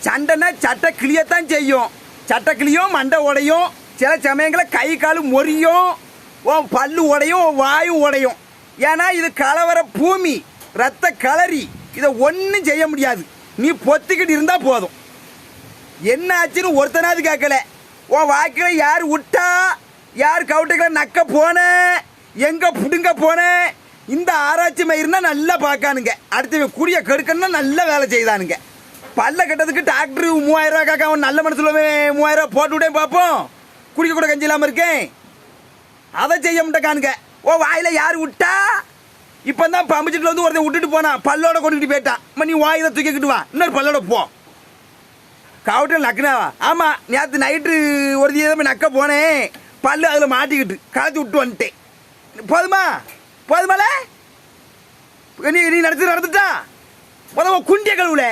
சண்டைனா சட்டை கிளியத்தான் செய்யும். சட்டை கிளியும் மண்டை உடையும், சில சமயங்களில் கை காலு மொறியும், பல்லு உடையும், வாயும் உடையும். ஏன்னா இது கலவர பூமி, ரத்த களரி. இதை ஒன்றும் செய்ய முடியாது. நீ பொத்திக்கிட்டு இருந்தா போதும். என்ன ஆச்சுன்னு ஒருத்தனாவது கேட்கல. வாக்கில் யார் விட்டா, யார் கவுட்டுக்களை நக்க போன, எங்க புடுங்க போன, இந்த ஆராய்ச்சி மயிருன்னா நல்லா பார்க்கானுங்க. அடுத்து குடிய கெடுக்கணும்னா நல்ல வேலை செய்தானுங்க. பல்ல கட்டதுக்கு டாக்டர் 3000 ரூபா காக்க, அவன் நல்ல மனசுல 3000 ரூபா போட்டு விட்டே பார்ப்போம். குடிக்க கூட கஞ்சி இல்லாமல் இருக்கேன். அதை செய்ய மாட்டேக்கானுங்க. வாயில யார் விட்டா, இப்பதான் பம்பிச்சிட்டு வந்து ஒருத்தன் விட்டுட்டு போனான், பல்லோட கொண்டுட்டு போயிட்டான். நீ வாயில தூக்கிக்கிட்டு வா, இன்னொரு பல்லோட போ. கவுட்டில் நக்குனாவா? ஆமா, நேற்று நைட்டு ஒரு தீதமே நக்க போனேன், பல்லு அதில் மாட்டிக்கிட்டு களைச்சி விட்டு வந்துட்டேன். போதுமா போதுமால? நீ நடந்துட்டா குண்டிய கழுவுல